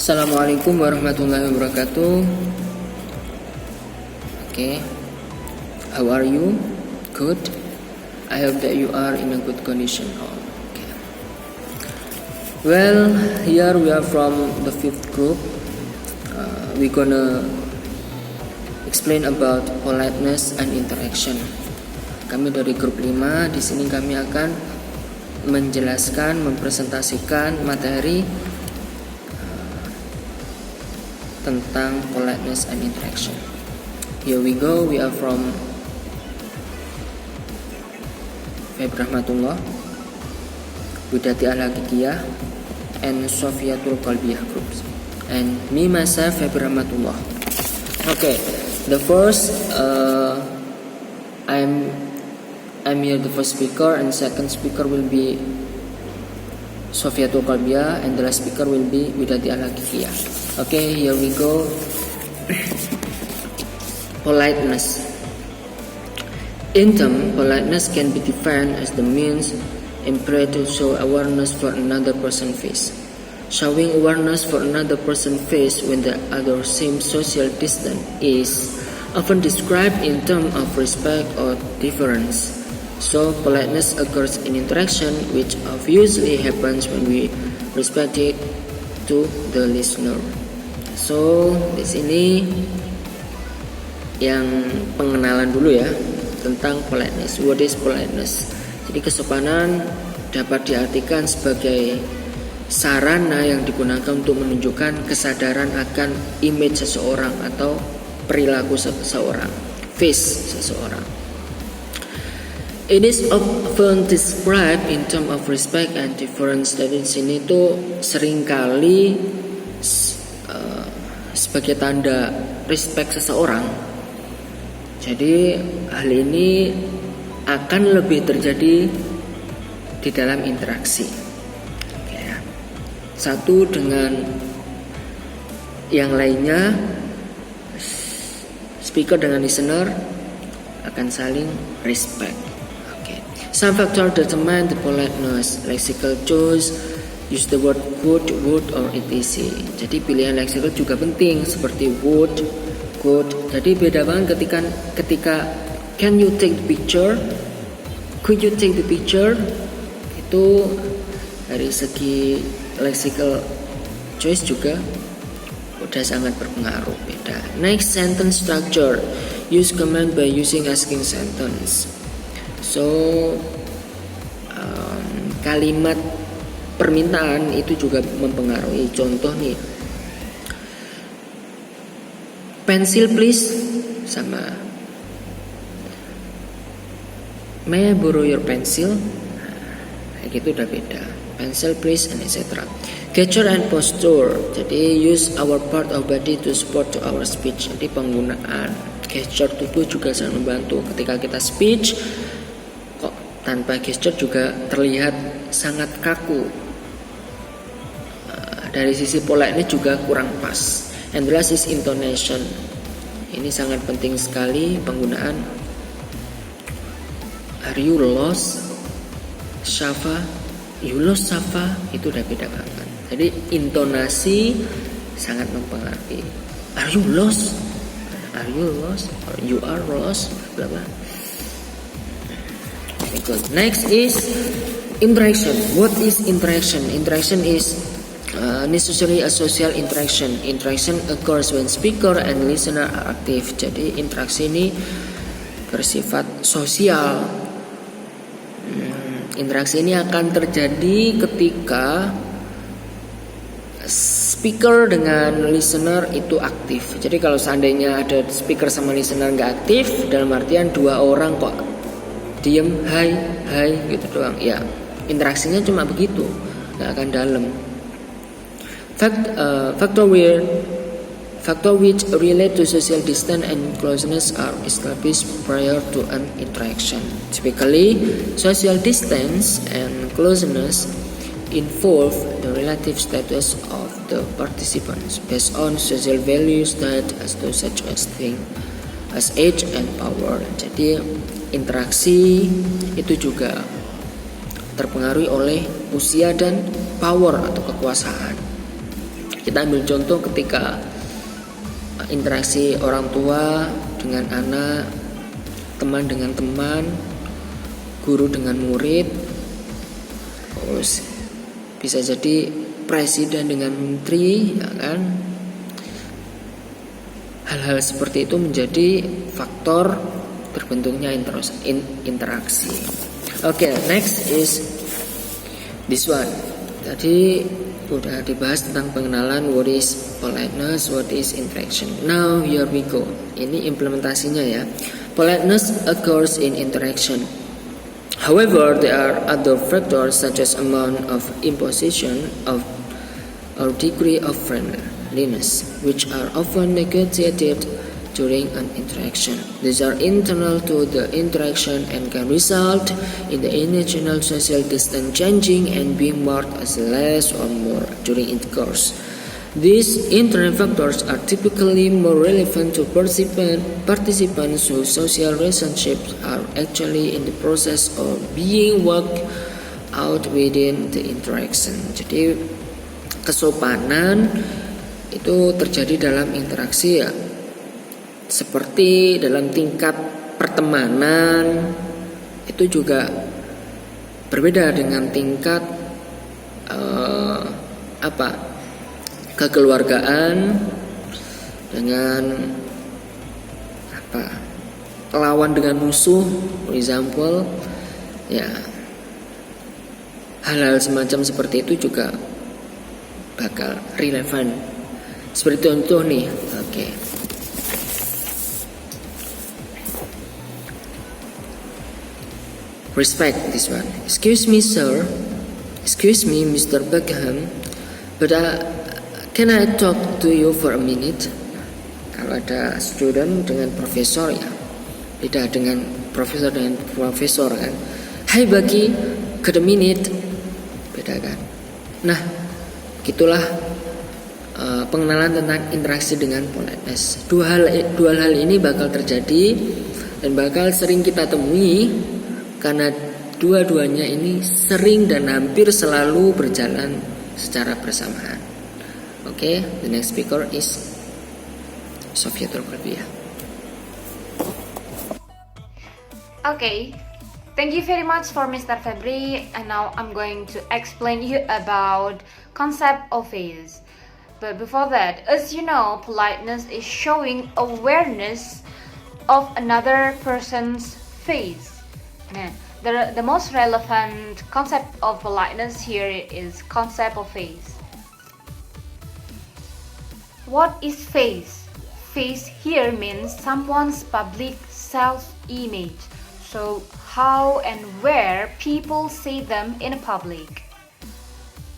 Assalamualaikum warahmatullahi wabarakatuh. Okay, how are you? Good. I hope that you are in a good condition. Okay. Well, here we are from the fifth group. We're gonna explain about politeness and interaction. Kami dari grup 5. Di sini kami akan menjelaskan, mempresentasikan materi tentang politeness and interaction. Here we go. We are from Feb Rahmatullah, Widati Al-Hakikiyah, and Sofiatul Qalbiyah groups. And me myself, Feb Rahmatullah. Okay, the first I'm here the first speaker, and second speaker will be Sofiatul Qalbiyah, and the last speaker will be Widati Al-Hakikiyah. Okay, here we go. Politeness. In term, politeness can be defined as the means employed to show awareness for another person's face. Showing awareness for another person's face when the other seems social distant is often described in terms of respect or deference. So, politeness occurs in interaction, which obviously happens when we respect it to the listener. So, di sini yang pengenalan dulu ya tentang politeness. What is politeness? Jadi kesopanan dapat diartikan sebagai sarana yang digunakan untuk menunjukkan kesadaran akan image seseorang atau perilaku seseorang, face seseorang. It is often described in terms of respect and deference. Jadi di sini tuh seringkali sebagai tanda respect seseorang. Jadi hal ini akan lebih terjadi di dalam interaksi. Satu dengan yang lainnya, speaker dengan listener akan saling respect. Some factors determine the politeness. Lexical choice, use the word would, or etc. Jadi pilihan lexical juga penting, seperti would, could. Jadi beda banget ketika can you take the picture, could you take the picture, itu dari segi lexical choice juga udah sangat berpengaruh, beda. Next, sentence structure. Use command by using asking sentence. So kalimat permintaan itu juga mempengaruhi. Contoh nih, pencil please sama may I borrow your pencil, kayak gitu udah beda. Pencil please and etc. Gesture and posture. Jadi use our part of body to support to our speech. Jadi penggunaan gesture tubuh juga sangat membantu ketika kita speech. Kok tanpa gesture juga terlihat sangat kaku. Dari sisi pola ini juga kurang pas. And the last is intonation. Ini sangat penting sekali penggunaan are you lost, Shafa, you lost Shafa, itu udah beda banget. Jadi intonasi sangat mempengaruhi. Are you lost? Are you lost? Or you are lost? Bla bla. Okay, good. Next is interaction. What is interaction? Interaction is necessarily a social interaction. Interaction occurs when speaker and listener are active. Jadi interaksi ini bersifat sosial. Interaksi ini akan terjadi ketika speaker dengan listener itu aktif. Jadi kalau seandainya ada speaker sama listener nggak aktif, dalam artian dua orang kok diem, hai gitu doang, ya interaksinya cuma begitu, nggak akan dalam. Factor which relate to social distance and closeness are established prior to an interaction. Typically, social distance and closeness involve the relative status of the participants based on social values that as to such as thing as age and power. Jadi interaksi itu juga terpengaruhi oleh usia dan power atau kekuasaan. Kita ambil contoh ketika interaksi orang tua dengan anak, teman dengan teman, guru dengan murid, terus bisa jadi presiden dengan menteri, ya kan? Hal-hal seperti itu menjadi faktor terbentuknya interaksi. Oke, next is this one. Tadi udah dibahas tentang pengenalan what is politeness, what is interaction. Now here we go. Ini implementasinya ya. Politeness occurs in interaction. However, there are other factors such as amount of imposition of or degree of friendliness, which are often negotiated during an interaction. These are internal to the interaction and can result in the internal social distance changing and being marked as less or more during intercourse. These internal factors are typically more relevant to participants whose social relationships are actually in the process of being worked out within the interaction. Jadi kesopanan itu terjadi dalam interaksi ya. Seperti dalam tingkat pertemanan itu juga berbeda dengan tingkat kekeluargaan, dengan lawan dengan musuh, for example, ya hal-hal semacam seperti itu juga bakal relevan. Seperti contoh nih, oke. Respect this one. Excuse me, sir. Excuse me, Mr. Beckham. But can I talk to you for a minute? Kalau ada student dengan profesor ya, beda dengan profesor dengan profesor kan. Hai Bagi, could a minute? Beda kan. Nah, gitulah pengenalan tentang interaksi dengan politeness. Dua hal ini bakal terjadi dan bakal sering kita temui karena dua-duanya ini sering dan hampir selalu berjalan secara bersamaan. Okay, the next speaker is Sofia Turkobia. Okay, thank you very much for Mr. Febri, and now I'm going to explain you about concept of face. But before that, as you know, politeness is showing awareness of another person's face. Nah, the most relevant concept of politeness here is concept of face. What is face? Face here means someone's public self-image. So how and where people see them in public.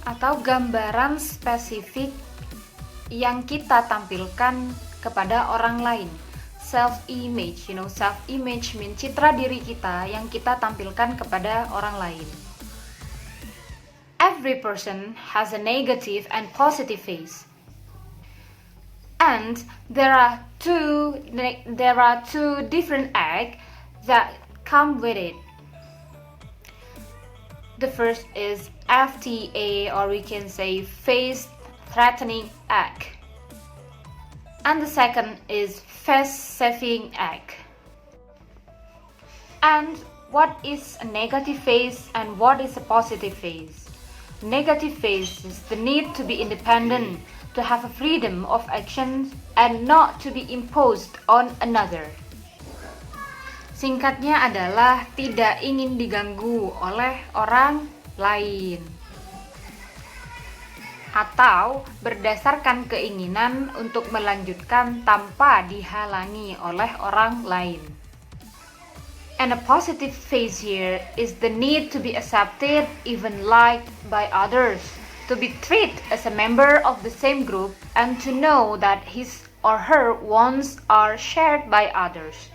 Atau gambaran spesifik yang kita tampilkan kepada orang lain. Self-image, self-image means citra diri kita yang kita tampilkan kepada orang lain. Every person has a negative and positive face. And there are two different acts that come with it. The first is FTA, or we can say face threatening act. And the second is face-saving act. And what is a negative face and what is a positive face? Negative face is the need to be independent, to have a freedom of action and not to be imposed on another. Singkatnya adalah tidak ingin diganggu oleh orang lain, atau berdasarkan keinginan untuk melanjutkan tanpa dihalangi oleh orang lain. And a positive face here is the need to be accepted, even liked by others, to be treated as a member of the same group, and to know that his or her wants are shared by others.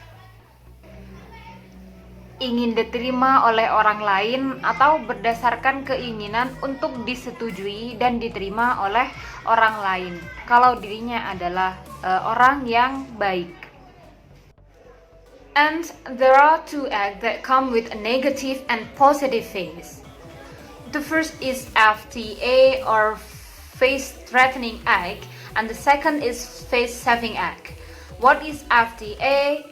Ingin diterima oleh orang lain atau berdasarkan keinginan untuk disetujui dan diterima oleh orang lain kalau dirinya adalah orang yang baik. And there are two acts that come with a negative and positive face. The first is FTA, or face-threatening act, and the second is face-saving act. What is FTA?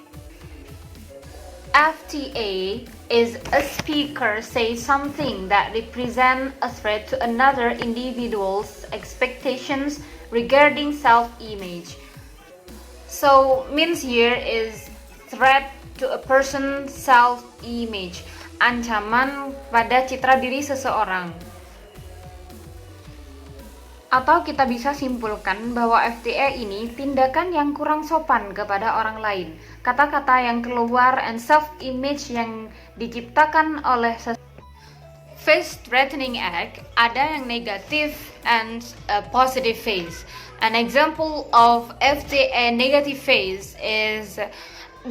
FTA is a speaker say something that represents a threat to another individual's expectations regarding self-image. So means here is threat to a person's self-image, ancaman pada citra diri seseorang. Atau kita bisa simpulkan bahwa FTA ini tindakan yang kurang sopan kepada orang lain, kata-kata yang keluar and self-image yang diciptakan oleh face-threatening act ada yang negatif and a positive face. An example of FTA negative face is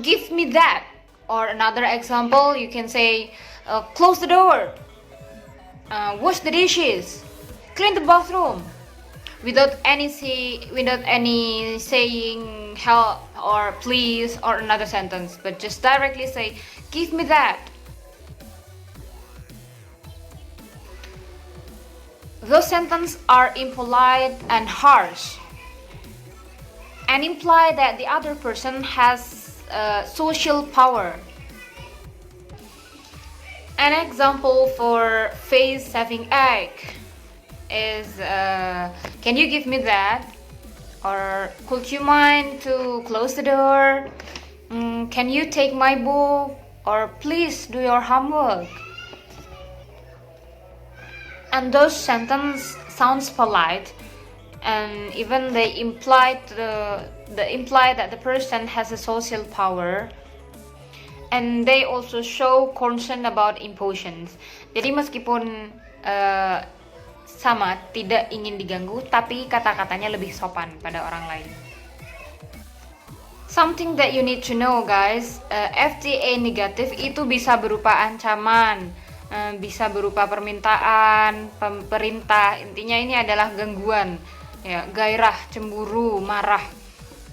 give me that, or another example you can say close the door, wash the dishes, clean the bathroom. Without any saying help or please or another sentence, but just directly say give me that. Those sentences are impolite and harsh and imply that the other person has social power. An example for face-saving act is can you give me that, or could you mind to close the door, can you take my book, or please do your homework. And those sentences sounds polite, and even they imply that the person has a social power, and they also show concern about emotions. Jadi meskipun sama tidak ingin diganggu, tapi kata-katanya lebih sopan pada orang lain. Something that you need to know guys, FTA negatif itu bisa berupa ancaman, bisa berupa permintaan, perintah. Intinya ini adalah gangguan, ya, gairah, cemburu, marah,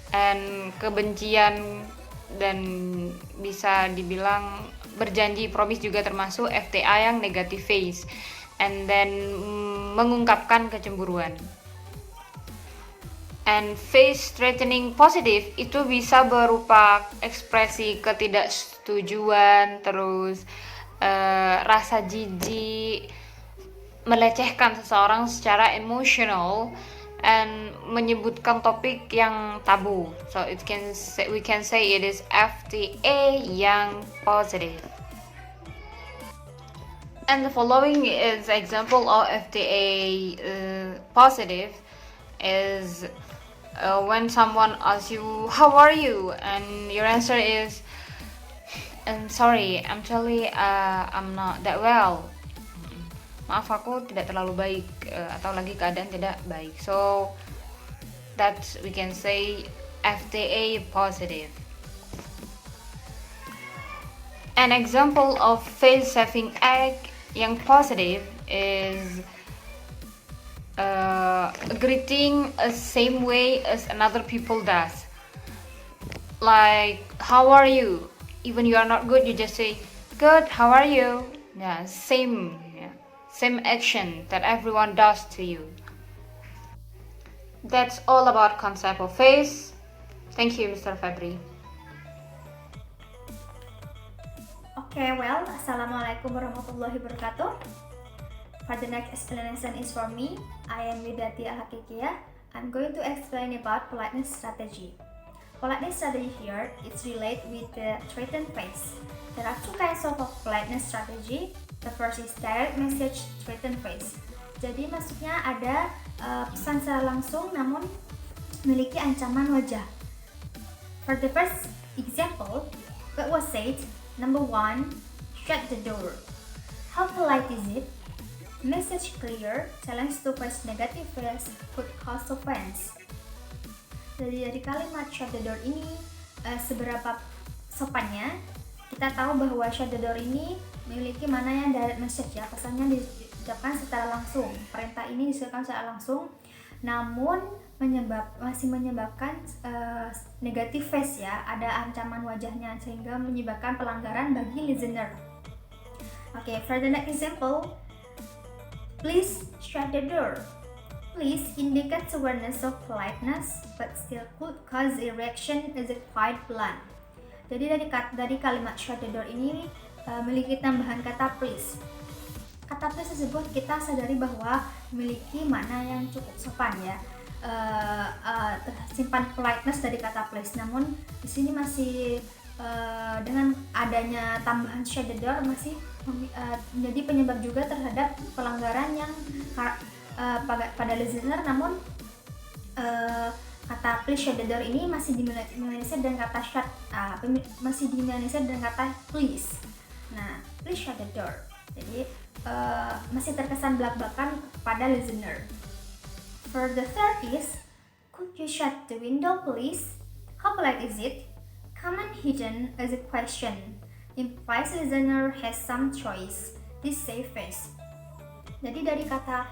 dan kebencian, dan bisa dibilang berjanji, promise juga termasuk FTA yang negative face, and then mengungkapkan kecemburuan. And face threatening positive itu bisa berupa ekspresi ketidaksetujuan, terus rasa jijik, melecehkan seseorang secara emosional, and menyebutkan topik yang tabu. So we can say it is FTA yang positive. And the following is example of FTA positive is when someone asks you how are you, and your answer is sorry, actually I'm not that well. Maaf, aku tidak terlalu baik, atau lagi keadaan tidak baik. So that we can say FTA positive. An example of face-saving act yang positive is greeting the same way as another people does. Like, how are you? Even you are not good, you just say, good, how are you? Yeah, same action that everyone does to you. That's all about concept of face. Thank you, Mr. Febri. Okay, well, Assalamualaikum warahmatullahi wabarakatuh. For the next explanation is for me. I am Widati Al-Hakikiyah. I'm going to explain about politeness strategy. Politeness strategy here is related with the threatened face. There are two kinds of politeness strategy. The first is direct message threatened face. Jadi maksudnya ada pesan secara langsung namun memiliki ancaman wajah. For the first example, what was said? Number 1, shut the door. How polite is it? Message clear, challenge to face negative face could cause offense. Jadi dari kalimat shut the door ini seberapa sopannya, kita tahu bahwa shut the door ini memiliki mana yang direct message, ya, pesannya diucapkan secara langsung, perintah ini disampaikan secara langsung, namun masih menyebabkan negative face, ya, ada ancaman wajahnya sehingga menyebabkan pelanggaran bagi listener. Okay, for the next example, please shut the door. Please indicates awareness of politeness, but still could cause erection is quite blunt. Jadi dari kalimat shut the door ini memiliki tambahan kata please. Kata please tersebut kita sadari bahwa memiliki makna yang cukup sopan ya. Tersimpan politeness dari kata please. Namun di sini masih dengan adanya tambahan shut the door masih menjadi penyebab juga terhadap pelanggaran yang pada listener. Namun kata please shut the door ini masih diminimalisir dengan kata shut, masih diminimalisir dengan kata please. Nah, please shut the door. Jadi masih terkesan belak-belakan pada listener. For the third is, could you shut the window please? How polite is it? Common hidden as a question implies listener has some choice. This safest. Jadi dari kata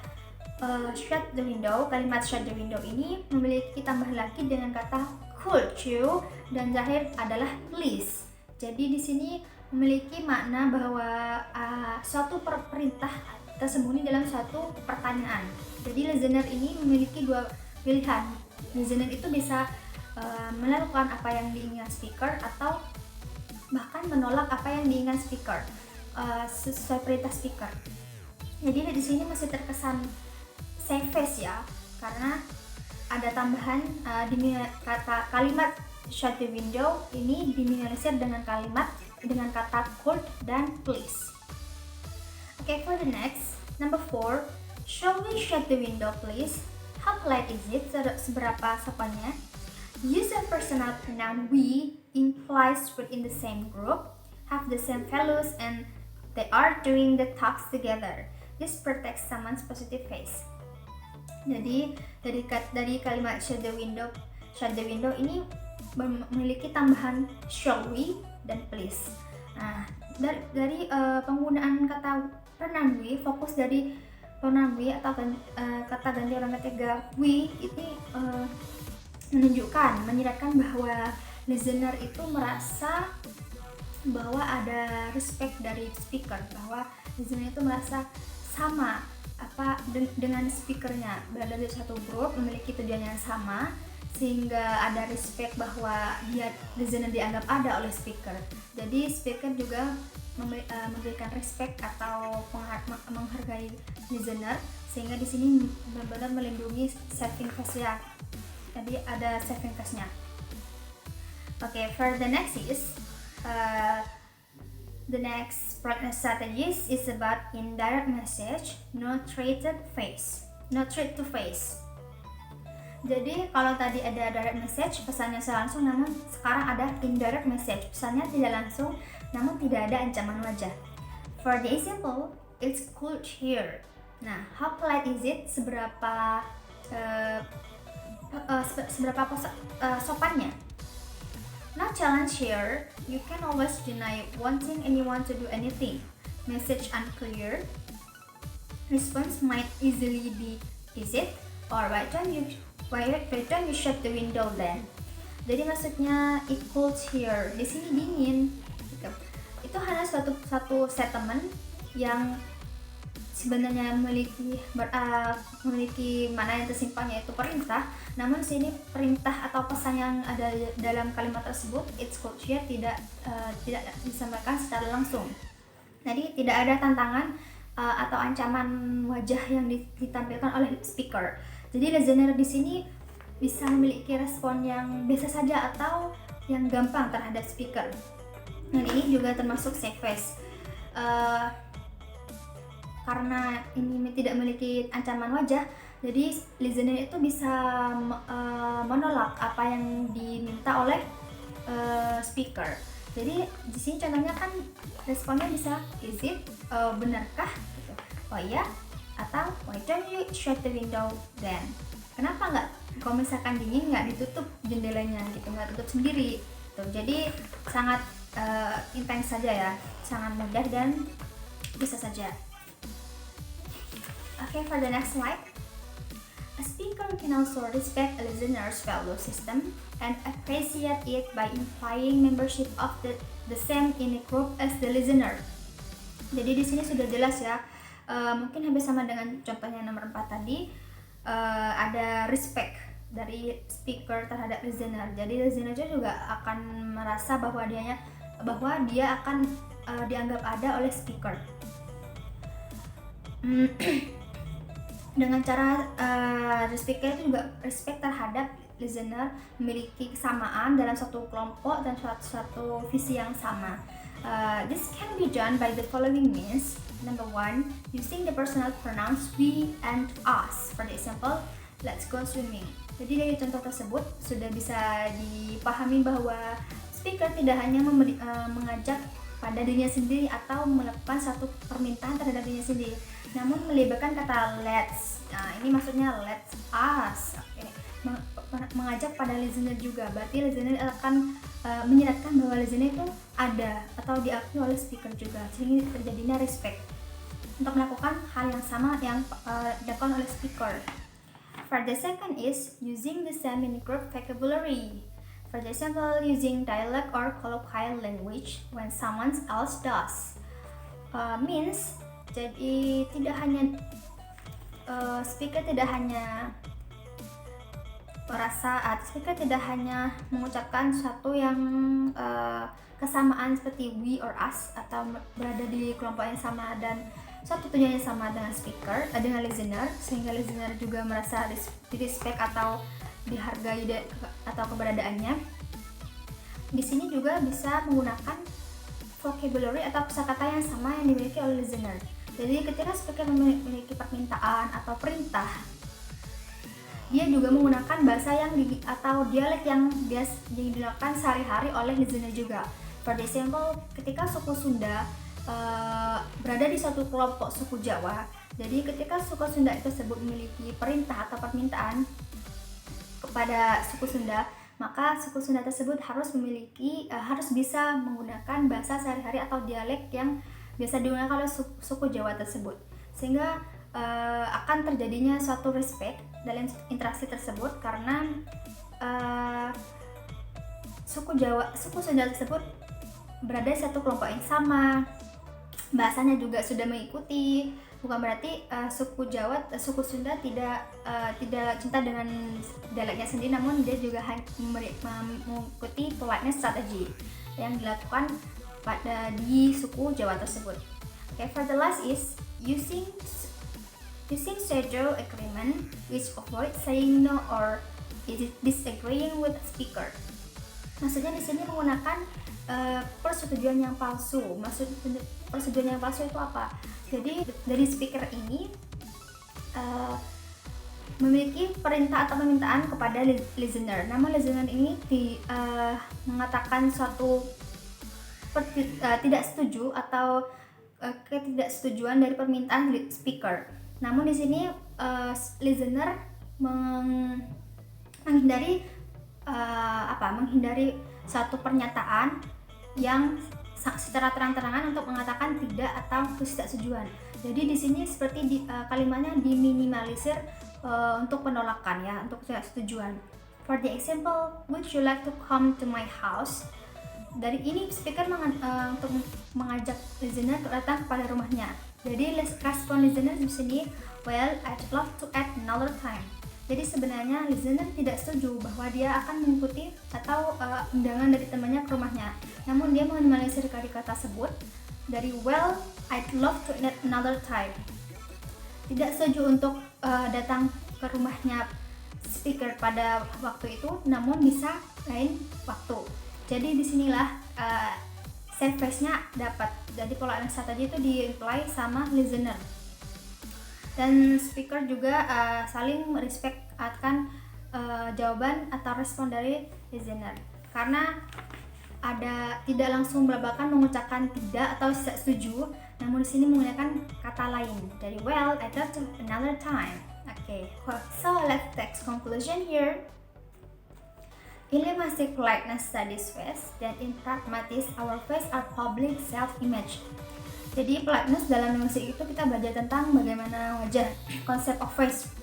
shut the window, kalimat shut the window ini memiliki tambahan lagi dengan kata could you dan terakhir adalah please. Jadi di sini memiliki makna bahwa suatu perintah tersembunyi dalam suatu pertanyaan. Jadi listener ini memiliki dua pilihan. Listener itu bisa melakukan apa yang diinginkan speaker atau bahkan menolak apa yang diinginkan speaker sesuai perintah speaker. Jadi di sini masih terkesan safe face ya, karena ada tambahan kalimat shut the window ini diminimalisir dengan kata could dan please. Okay, for the next, number 4, shall we shut the window please? How polite is it? Seberapa sopannya? Use of personal pronoun we implies within the same group, have the same values, and they are doing the tasks together. This protects someone's positive face. Jadi dari kalimat shut the window ini memiliki tambahan shall we dan please. Nah, dari penggunaan kata pronoun we, fokus dari pronoun we atau kata ganti orang ketiga we ini menyiratkan bahwa listener itu merasa bahwa ada respect dari speaker, bahwa listener itu merasa sama dengan speakernya, berada di satu grup, memiliki tujuan yang sama, sehingga ada respect bahwa listener dianggap ada oleh speaker. Jadi speaker juga memberikan respect atau menghargai listener, sehingga di sini benar-benar melindungi saving face ya. Jadi ada saving face-nya. Okay, for the next is the next politeness strategies is about indirect message, not straight to face. Jadi kalau tadi ada direct message, pesannya langsung, namun sekarang ada indirect message, pesannya tidak langsung, namun tidak ada ancaman wajah. For the example, it's cold here. Nah, how polite is it? Seberapa sopannya? No challenge here. You can always deny wanting anyone to do anything. Message unclear. Response might easily be, is it? Or why don't you shut the window then? Jadi maksudnya it cold here. Di sini dingin. Gitu. Itu hanya satu statement yang sebenarnya memiliki mana yang tersimpan, yaitu perintah. Namun sini perintah atau pesan yang ada dalam kalimat tersebut it's cold here tidak disampaikan secara langsung. Jadi tidak ada tantangan atau ancaman wajah yang ditampilkan oleh speaker. Jadi listener di sini bisa memiliki respon yang biasa saja atau yang gampang terhadap speaker. Dan ini juga termasuk safe face. Karena ini tidak memiliki ancaman wajah, jadi listener itu bisa menolak apa yang diminta oleh speaker. Jadi di sini contohnya kan responnya bisa is it, benarkah, gitu. Oh iya, atau why don't you shut the window then? Kenapa nggak, kalau misalkan dingin nggak ditutup jendelanya gitu, nggak tutup sendiri. Tuh, jadi sangat intens saja ya, sangat mudah dan bisa saja. Okay, for the next slide. A speaker can also respect a listener's value system and appreciate it by implying membership of the same in a group as the listener. Jadi di sini sudah jelas ya, mungkin hampir sama dengan contohnya nomor 4 tadi. ada respect dari speaker terhadap listener. Jadi listener juga akan merasa bahwa dia akan dianggap ada oleh speaker. Dengan cara speaker itu juga respect terhadap listener, memiliki kesamaan dalam satu kelompok dan suatu visi yang sama. This can be done by the following means. Number one, using the personal pronouns we and us. For example, let's go swimming. Jadi dari contoh tersebut sudah bisa dipahami bahwa speaker tidak hanya mengajak pada dirinya sendiri atau melakukan satu permintaan terhadap dirinya sendiri, namun melibatkan kata let's. Nah, ini maksudnya let's us. Okay. Mengajak pada listener juga. Berarti listener akan menyeratkan bahwa listener itu ada atau diakui oleh speaker juga, sehingga terjadinya respect untuk melakukan hal yang sama yang dilakukan oleh speaker. For the second is using the same in group vocabulary. For example, using dialect or colloquial language when someone else does. Means, jadi tidak hanya speaker tidak hanya mengucapkan sesuatu yang kesamaan seperti we or us atau berada di kelompok yang sama dan satu tujuan yang sama dengan speaker, dengan listener, sehingga listener juga merasa respect atau dihargai atau keberadaannya. Di sini juga bisa menggunakan vocabulary atau kosakata yang sama yang dimiliki oleh listener. Jadi ketika speaker memiliki permintaan atau perintah, dia juga menggunakan bahasa atau dialek yang digunakan sehari-hari oleh listener juga. For example, ketika suku Sunda berada di satu kelompok suku Jawa, jadi ketika suku Sunda tersebut memiliki perintah atau permintaan kepada suku Sunda, maka suku Sunda tersebut harus bisa menggunakan bahasa sehari-hari atau dialek yang biasa digunakan oleh suku Jawa tersebut, sehingga akan terjadinya suatu respect dalam interaksi tersebut karena suku Sunda tersebut berada di satu kelompok yang sama, bahasanya juga sudah mengikuti. Bukan berarti suku Sunda tidak cinta dengan dialeknya sendiri, namun dia juga mengikuti politeness strategy yang dilakukan di suku Jawa tersebut. Okay, for the last is using schedule agreement, which avoid saying no or disagreeing with speaker. Maksudnya di sini menggunakan persetujuan yang palsu. Persetujuan yang palsu itu apa? Jadi dari speaker ini memiliki perintah atau permintaan kepada listener. Namun listener ini mengatakan suatu tidak setuju atau ketidaksetujuan dari permintaan speaker. Namun di sini listener menghindari suatu pernyataan yang secara terang-terangan untuk mengatakan tidak atau ketidaksetujuan. Jadi di sini seperti kalimatnya diminimalisir untuk penolakan ya, untuk ketidaksetujuan. For the example, would you like to come to my house? Dari ini speaker untuk mengajak listener datang kepada rumahnya. Jadi respon listener di sini, well, I'd love to add another time. Jadi sebenarnya listener tidak setuju bahwa dia akan mengikuti atau undangan dari temannya ke rumahnya. Namun dia meminimalisir kata tersebut dari well, I'd love to add another time. Tidak setuju untuk datang ke rumahnya speaker pada waktu itu, namun bisa lain waktu. Jadi disinilah save face-nya dapat. Jadi politeness tadi itu di-apply sama listener. Dan speaker juga saling respect akan jawaban atau respon dari listener. Karena tidak langsung belak-belakan mengucapkan tidak atau tidak setuju, namun di sini menggunakan kata lain. Dari well, I'd love to another time. Okay, so let's take conclusion here. In linguistic politeness studies phase dan in pragmatis our phase are public self-image. Jadi politeness dalam linguistik itu kita belajar tentang bagaimana wajah, konsep of face.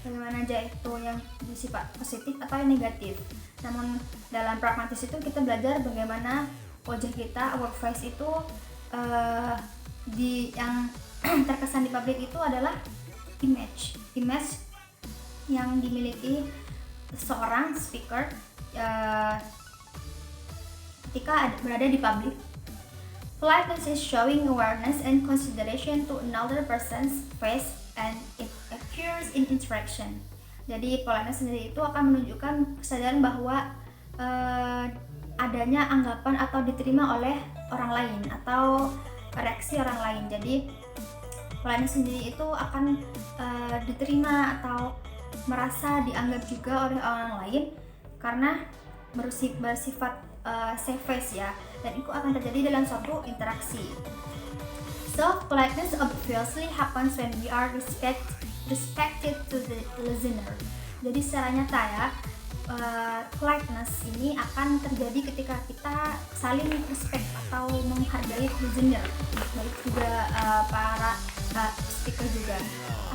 Bagaimana wajah itu yang bersifat positif atau yang negatif. Namun dalam pragmatis itu kita belajar bagaimana wajah kita, our face itu yang terkesan di publik itu adalah image yang dimiliki seorang speaker ketika berada di publik. Politeness is showing awareness and consideration to another person's face and it occurs in interaction. Jadi politeness sendiri itu akan menunjukkan kesadaran bahwa adanya anggapan atau diterima oleh orang lain atau reaksi orang lain. Jadi politeness sendiri itu akan diterima atau merasa dianggap juga oleh orang lain karena bersifat safe face ya, dan itu akan terjadi dalam suatu interaksi. So politeness obviously happens when we are respected to the listener. Jadi secara nyata ya, politeness ini akan terjadi ketika kita saling respect atau menghargai listener, baik juga para speaker juga.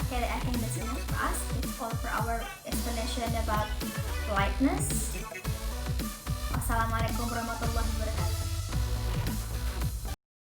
Okay, I think that's enough for us. That's all for our explanation about politeness. Wassalamualaikum warahmatullahi wabarakatuh.